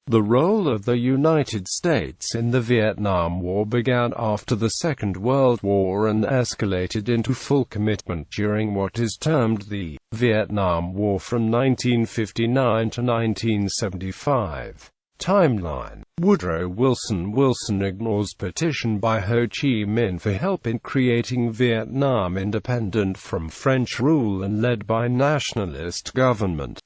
The role of the United States in the Vietnam War began after the Second World War and escalated into full commitment during what is termed the Vietnam War from 1959 to 1975. Timeline. Woodrow Wilson ignores petition by Ho Chi Minh for help in creating Vietnam independent from French rule and led by nationalist government.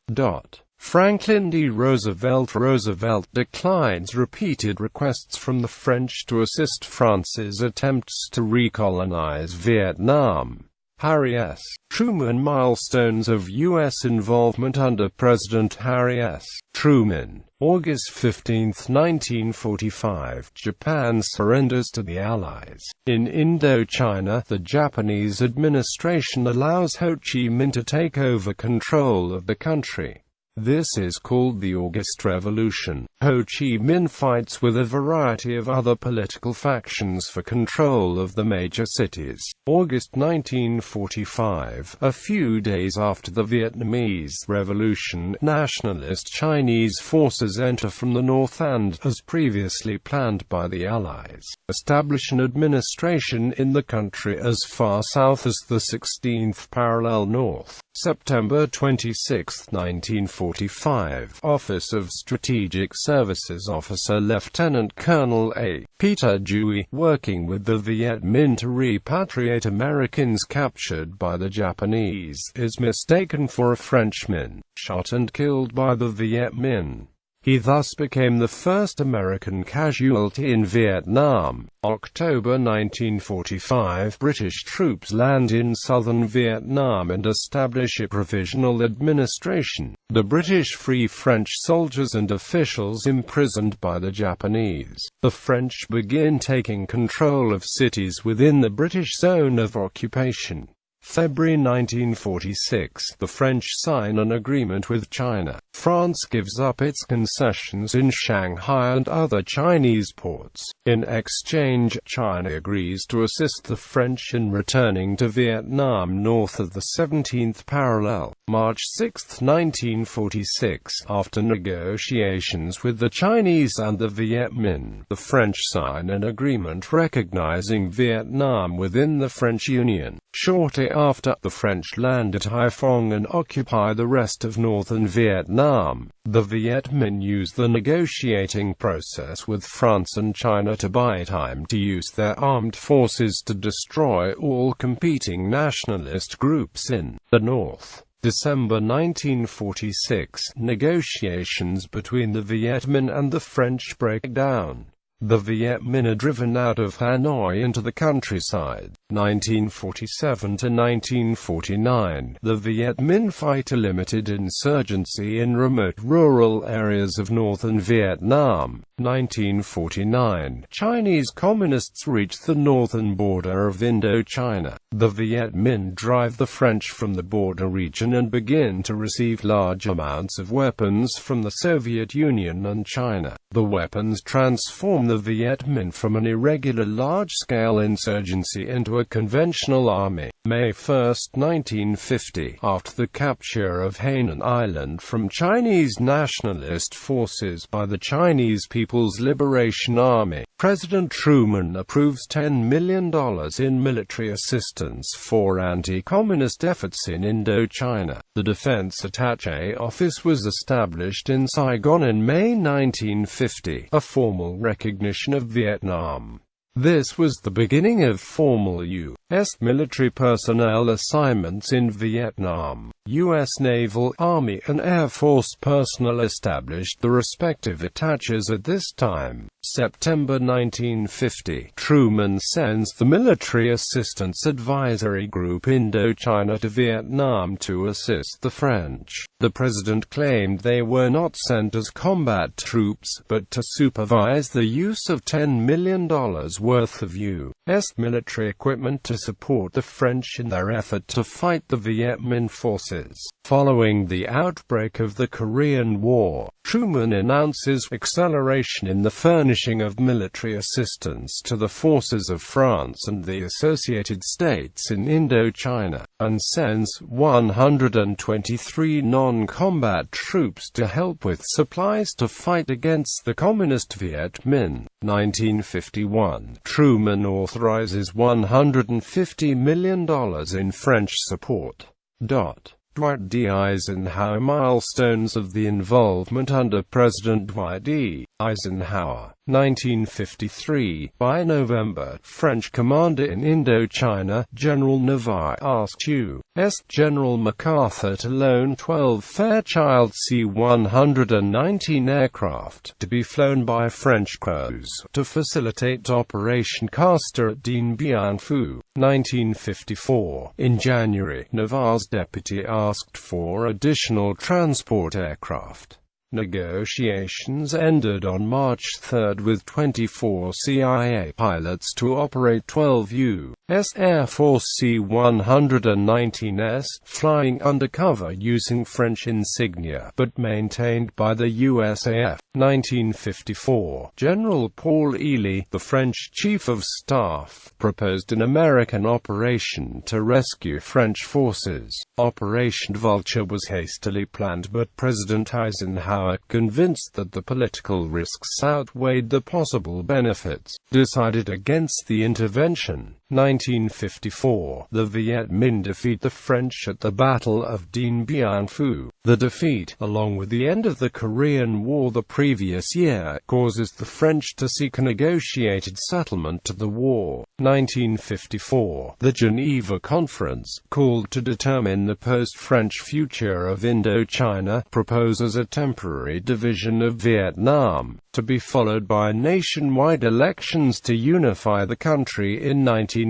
Franklin D. Roosevelt declines repeated requests from the French to assist France's attempts to recolonize Vietnam. Harry S. Truman. Milestones of U.S. involvement under President Harry S. Truman. August 15, 1945, Japan surrenders to the Allies. In Indochina, the Japanese administration allows Ho Chi Minh to take over control of the country. This is called the August Revolution. Ho Chi Minh fights with a variety of other political factions for control of the major cities. August 1945, a few days after the Vietnamese Revolution, nationalist Chinese forces enter from the north and, as previously planned by the Allies, establish an administration in the country as far south as the 16th parallel north. September 26, 1945, Office of Strategic Services Officer Lieutenant Colonel A. Peter Dewey, working with the Viet Minh to repatriate Americans captured by the Japanese, is mistaken for a Frenchman, shot and killed by the Viet Minh. He thus became the first American casualty in Vietnam. October 1945, British troops land in southern Vietnam and establish a provisional administration. The British free French soldiers and officials imprisoned by the Japanese. The French begin taking control of cities within the British zone of occupation. February 1946, the French sign an agreement with China. France gives up its concessions in Shanghai and other Chinese ports. In exchange, China agrees to assist the French in returning to Vietnam north of the 17th parallel. March 6, 1946, after negotiations with the Chinese and the Viet Minh, the French sign an agreement recognizing Vietnam within the French Union. Shortly after, the French land at Haiphong and occupy the rest of northern Vietnam. The Viet Minh use the negotiating process with France and China to buy time to use their armed forces to destroy all competing nationalist groups in the north. December 1946, negotiations between the Viet Minh and the French break down. The Viet Minh are driven out of Hanoi into the countryside. 1947 to 1949, the Viet Minh fight a limited insurgency in remote rural areas of northern Vietnam. 1949, Chinese communists reach the northern border of Indochina. The Viet Minh drive the French from the border region and begin to receive large amounts of weapons from the Soviet Union and China. The weapons transform the Viet Minh from an irregular large-scale insurgency into a conventional army. May 1, 1950, after the capture of Hainan Island from Chinese nationalist forces by the Chinese People's Liberation Army, President Truman approves $10 million in military assistance for anti-communist efforts in Indochina. The Defense Attaché Office was established in Saigon in May 1950, a formal recognition of Vietnam. This was the beginning of formal U.S. military personnel assignments in Vietnam. U.S. Naval, Army, and Air Force personnel established the respective attaches at this time. September 1950, Truman sends the Military Assistance Advisory Group Indochina to Vietnam to assist the French. The president claimed they were not sent as combat troops, but to supervise the use of $10 million worth of U.S. military equipment to support the French in their effort to fight the Viet Minh forces. Following the outbreak of the Korean War, Truman announces acceleration in the furnishing of military assistance to the forces of France and the Associated States in Indochina, and sends 123 non-combat troops to help with supplies to fight against the Communist Viet Minh. 1951, Truman authorizes $150 million in French support. Dwight D. Eisenhower. Milestones of the involvement under President Dwight D. Eisenhower. 1953. By November, French commander in Indochina, General Navarre, asked U.S. General MacArthur to loan 12 Fairchild C-119 aircraft to be flown by French crews to facilitate Operation Castor at Dien Bien Phu. 1954. In January, Navarre's deputy asked for additional transport aircraft. Negotiations ended on March 3 with 24 CIA pilots to operate 12 U.S. Air Force C-119s, flying undercover using French insignia, but maintained by the USAF. 1954. General Paul Ely, the French Chief of Staff, proposed an American operation to rescue French forces. Operation Vulture was hastily planned, but President Eisenhower, convinced that the political risks outweighed the possible benefits, decided against the intervention. 1954. The Viet Minh defeat the French at the Battle of Dien Bien Phu. The defeat, along with the end of the Korean War the previous year, causes the French to seek a negotiated settlement to the war. 1954. The Geneva Conference, called to determine the post-French future of Indochina, proposes a temporary division of Vietnam, to be followed by nationwide elections to unify the country in 1956.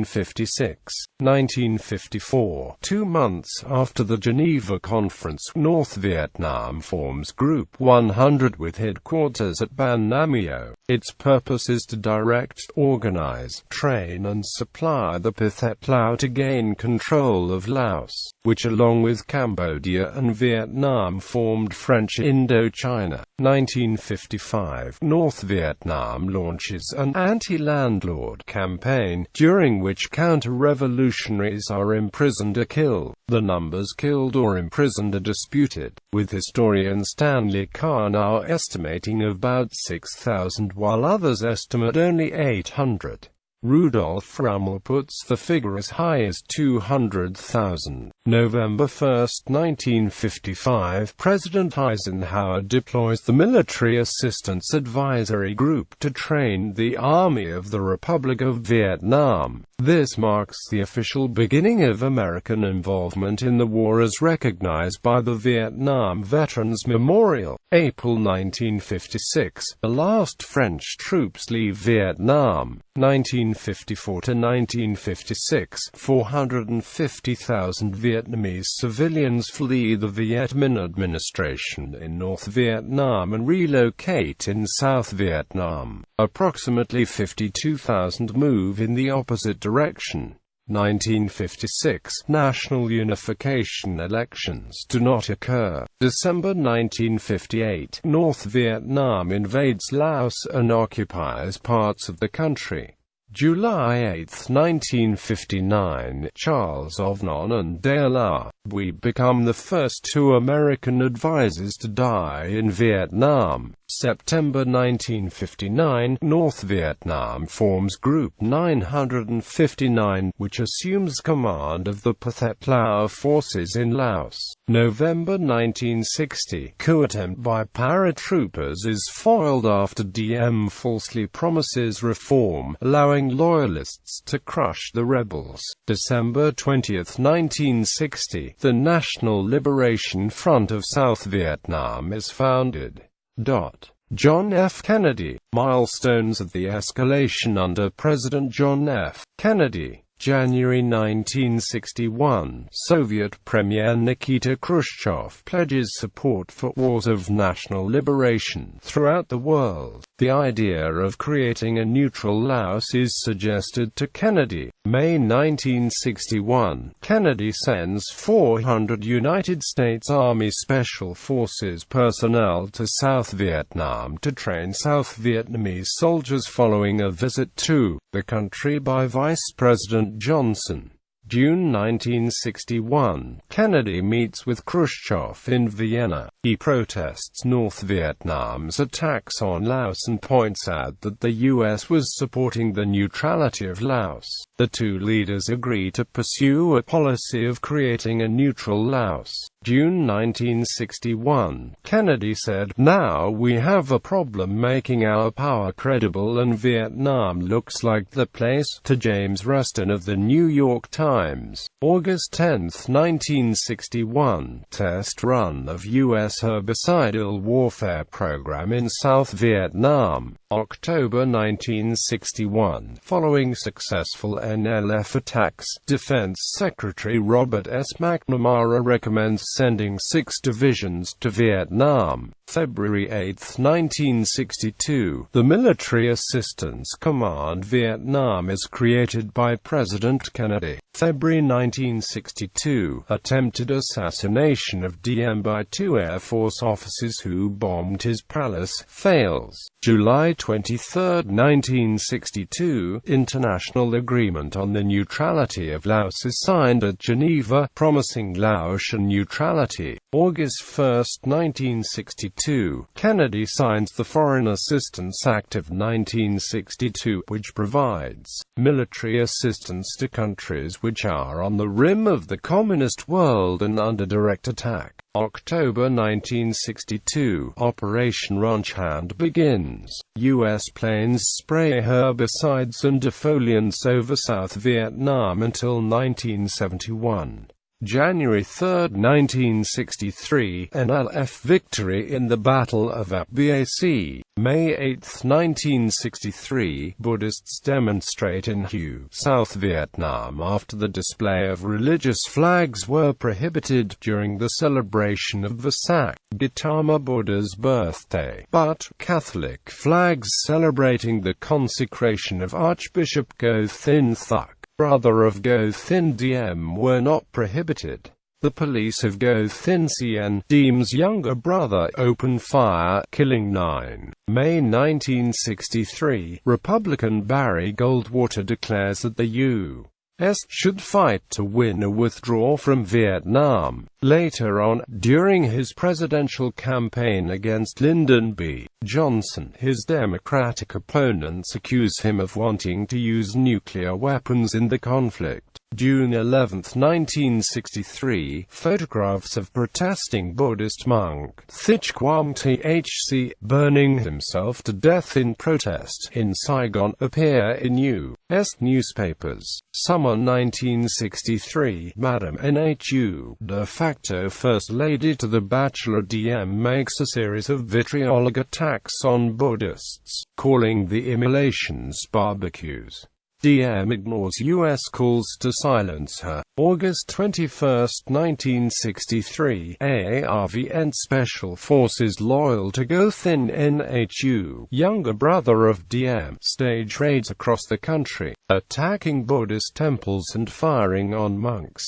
1954. 2 months after the Geneva Conference, North Vietnam forms Group 100 with headquarters at Ban Nam Mio. Its purpose is to direct, organize, train and supply the Pathet Lao to gain control of Laos, which along with Cambodia and Vietnam formed French Indochina. 1955. North Vietnam launches an anti-landlord campaign, during which counter-revolutionaries are imprisoned or killed. The numbers killed or imprisoned are disputed, with historian Stanley Carnow estimating about 6,000 while others estimate only 800. Rudolf Rummel puts the figure as high as 200,000. November 1, 1955, President Eisenhower deploys the Military Assistance Advisory Group to train the Army of the Republic of Vietnam. This marks the official beginning of American involvement in the war as recognized by the Vietnam Veterans Memorial. April 1956, the last French troops leave Vietnam. 1954 to 1956, 450,000 Vietnamese civilians flee the Viet Minh administration in North Vietnam and relocate in South Vietnam. Approximately 52,000 move in the opposite direction. 1956, national unification elections do not occur. December 1958, North Vietnam invades Laos and occupies parts of the country. July 8, 1959, Charles Ovnon and Dale R. We become the first 2 American advisors to die in Vietnam. September 1959, North Vietnam forms Group 959, which assumes command of the Pathet Lao forces in Laos. November 1960, coup attempt by paratroopers is foiled after Diem falsely promises reform, allowing loyalists to crush the rebels. December 20, 1960, the National Liberation Front of South Vietnam is founded. John F. Kennedy. Milestones of the escalation under President John F. Kennedy. January 1961, Soviet Premier Nikita Khrushchev pledges support for wars of national liberation throughout the world. The idea of creating a neutral Laos is suggested to Kennedy. May 1961, Kennedy sends 400 United States Army Special Forces personnel to South Vietnam to train South Vietnamese soldiers following a visit to the country by Vice President Johnson. June 1961, Kennedy meets with Khrushchev in Vienna. He protests North Vietnam's attacks on Laos and points out that the U.S. was supporting the neutrality of Laos. The two leaders agree to pursue a policy of creating a neutral Laos. June 1961, Kennedy said, "Now we have a problem making our power credible and Vietnam looks like the place," to James Rustin of the New York Times. August 10, 1961, test run of U.S. herbicidal warfare program in South Vietnam. October 1961, following successful NLF attacks, Defense Secretary Robert S. McNamara recommends sending 6 divisions to Vietnam. February 8, 1962, the Military Assistance Command Vietnam is created by President Kennedy. February 1962, attempted assassination of Diem by 2 Air Force officers who bombed his palace, fails. July 23, 1962, international agreement on the neutrality of Laos is signed at Geneva, promising Laotian neutrality. August 1, 1962, Kennedy signs the Foreign Assistance Act of 1962, which provides military assistance to countries which are on the rim of the communist world and under direct attack. October 1962, Operation Ranch Hand begins. U.S. planes spray herbicides and defoliants over South Vietnam until 1971. January 3, 1963, NLF victory in the Battle of Bac. May 8, 1963, Buddhists demonstrate in Hue, South Vietnam after the display of religious flags were prohibited during the celebration of Vesak, Gautama Buddha's birthday, but Catholic flags celebrating the consecration of Archbishop Go Thin Thuc, brother of Go Thin Diem, were not prohibited. The police of Go Thin Sien, Diem's younger brother, open fire, killing 9. May 1963, Republican Barry Goldwater declares that the U.S. should fight to win a withdrawal from Vietnam. Later on, during his presidential campaign against Lyndon B. Johnson, his Democratic opponents accuse him of wanting to use nuclear weapons in the conflict. June 11, 1963, photographs of protesting Buddhist monk Thich Quam Thc burning himself to death in protest in Saigon appear in U.S. newspapers. Summer 1963, Madam NHU, de facto First Lady to the Bachelor Diem, makes a series of vitriolic attacks on Buddhists, calling the immolations barbecues. Diem ignores U.S. calls to silence her. August 21, 1963, AARVN Special Forces loyal to Go Thin NHU, younger brother of Diem, stage raids across the country, attacking Buddhist temples and firing on monks.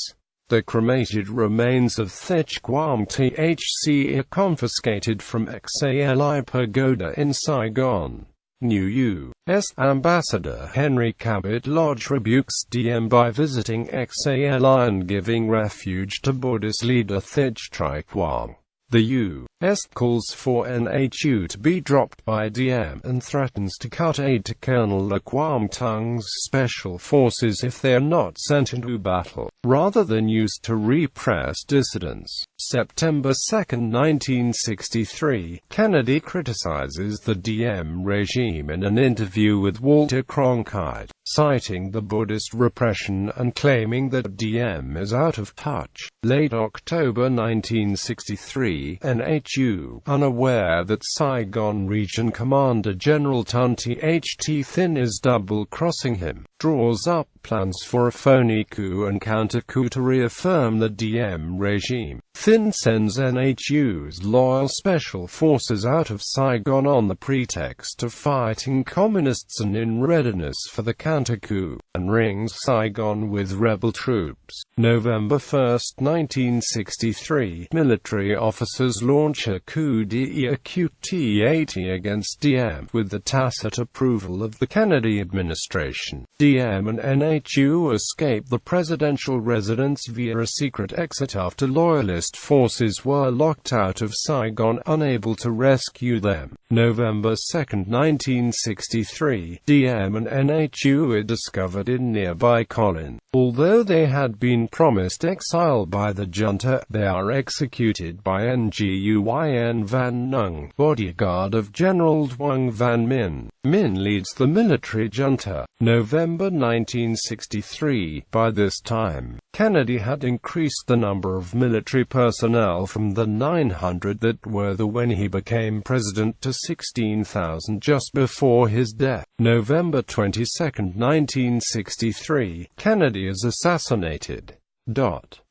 The cremated remains of Thich Quam Thc are confiscated from Xali Pagoda in Saigon. New U.S. Ambassador Henry Cabot Lodge rebukes Diem by visiting Xali and giving refuge to Buddhist leader Thich Tri Quang. The U.S. calls for NHU to be dropped by Diem and threatens to cut aid to Colonel Le Quam Tung's special forces if they are not sent into battle, rather than used to repress dissidents. September 2, 1963, Kennedy criticizes the Diem regime in an interview with Walter Cronkite, citing the Buddhist repression and claiming that Diem is out of touch. Late October 1963, NHU, unaware that Saigon Region Commander General Tun Th Thin is double-crossing him, draws up plans for a phony coup and counter-coup to reaffirm the Diem regime. Thind sends NHU's loyal special forces out of Saigon on the pretext of fighting communists and in readiness for the counter-coup, and rings Saigon with rebel troops. November 1, 1963, military officers launch a coup d'etat against Diem, with the tacit approval of the Kennedy administration. Diem and NHU escape the presidential residence via a secret exit after loyalist forces were locked out of Saigon, unable to rescue them. November 2, 1963, Diem and NHU are discovered in nearby Colin. Although they had been promised exile by the junta, they are executed by Nguyen Van Nung, bodyguard of General Duong Van Minh. Minh leads the military junta. November 1963. By this time, Kennedy had increased the number of military personnel from the 900 that were there when he became president to 16,000 just before his death. November 22, 1963, Kennedy is assassinated.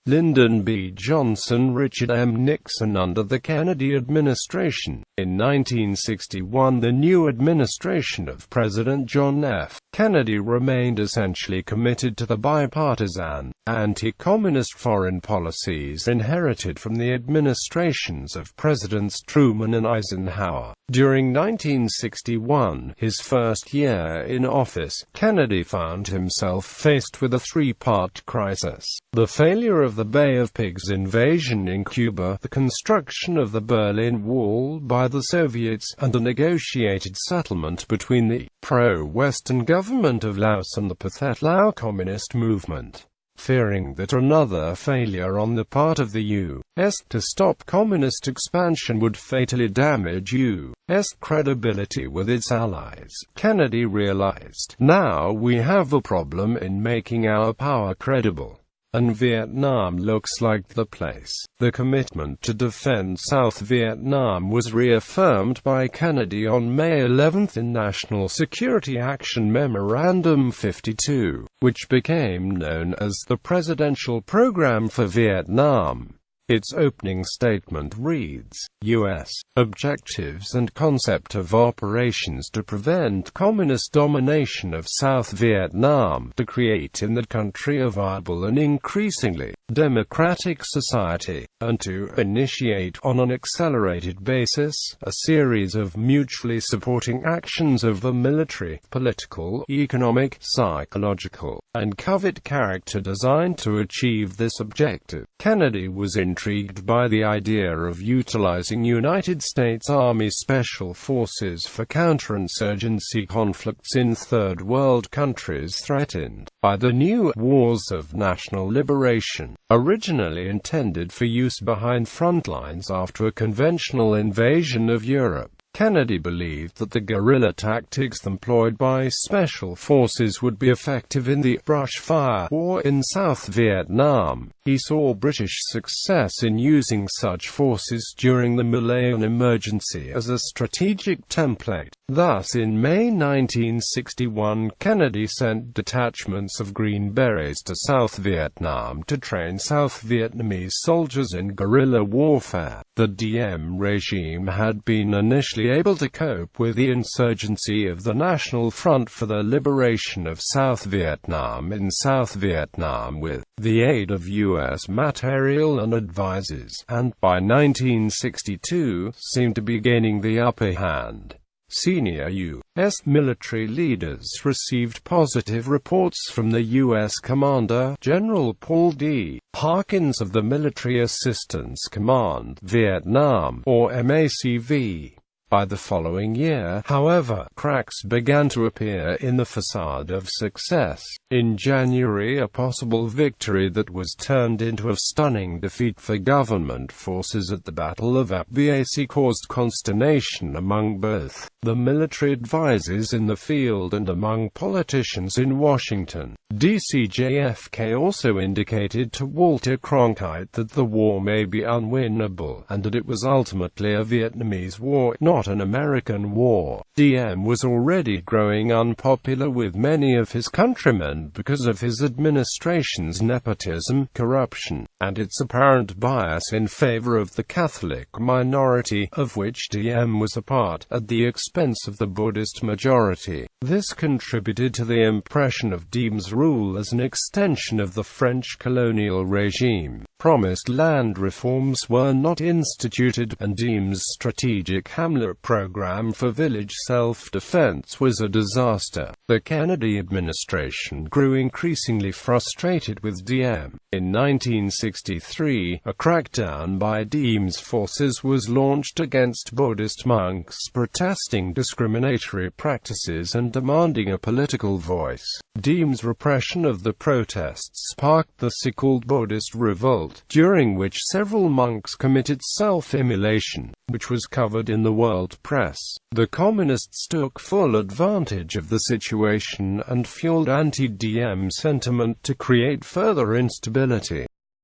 Lyndon B. Johnson, Richard M. Nixon under the Kennedy administration. In 1961, the new administration of President John F. Kennedy remained essentially committed to the bipartisan, anti-communist foreign policies inherited from the administrations of Presidents Truman and Eisenhower. During 1961, his first year in office, Kennedy found himself faced with a three-part crisis: the failure of the Bay of Pigs invasion in Cuba, the construction of the Berlin Wall by the Soviets, and a negotiated settlement between the pro-Western government of Laos and the Pathet Lao communist movement. Fearing that another failure on the part of the U.S. to stop communist expansion would fatally damage U.S. credibility with its allies, Kennedy realized, now we have a problem in making our power credible. And Vietnam looks like the place. The commitment to defend South Vietnam was reaffirmed by Kennedy on May 11 in National Security Action Memorandum 52, which became known as the Presidential Program for Vietnam. Its opening statement reads, U.S. objectives and concept of operations to prevent communist domination of South Vietnam, to create in the country a viable and increasingly democratic society, and to initiate on an accelerated basis a series of mutually supporting actions of the military, political, economic, psychological, and covert character designed to achieve this objective. Kennedy was intrigued by the idea of utilizing United States Army Special Forces for counterinsurgency conflicts in Third World countries threatened by the new Wars of National Liberation, originally intended for use behind front lines after a conventional invasion of Europe. Kennedy believed that the guerrilla tactics employed by special forces would be effective in the brush fire war in South Vietnam. He saw British success in using such forces during the Malayan Emergency as a strategic template. Thus, in May 1961, Kennedy sent detachments of Green Berets to South Vietnam to train South Vietnamese soldiers in guerrilla warfare. The Diem regime had been initially able to cope with the insurgency of the National Front for the Liberation of South Vietnam in South Vietnam with the aid of U.S. material and advisors, and by 1962 seemed to be gaining the upper hand. Senior U.S. military leaders received positive reports from the U.S. Commander, General Paul D. Harkins of the Military Assistance Command, Vietnam, or MACV. By the following year, however, cracks began to appear in the facade of success. In January, a possible victory that was turned into a stunning defeat for government forces at the Battle of Apbac caused consternation among both the military advisors in the field and among politicians in Washington. DCJFK also indicated to Walter Cronkite that the war may be unwinnable, and that it was ultimately a Vietnamese war, not an American war. Diem was already growing unpopular with many of his countrymen because of his administration's nepotism, corruption, and its apparent bias in favor of the Catholic minority, of which Diem was a part, at the expense of the Buddhist majority. This contributed to the impression of Diem's rule as an extension of the French colonial regime. Promised land reforms were not instituted, and Diem's strategic Hamlet program for village self-defense was a disaster. The Kennedy administration grew increasingly frustrated with Diem. In 1963, a crackdown by Diem's forces was launched against Buddhist monks protesting discriminatory practices and demanding a political voice. Diem's repression of the protests sparked the so-called Buddhist revolt, during which several monks committed self-immolation, which was covered in the world press. The Communists took full advantage of the situation and fueled anti-Diem sentiment to create further instability.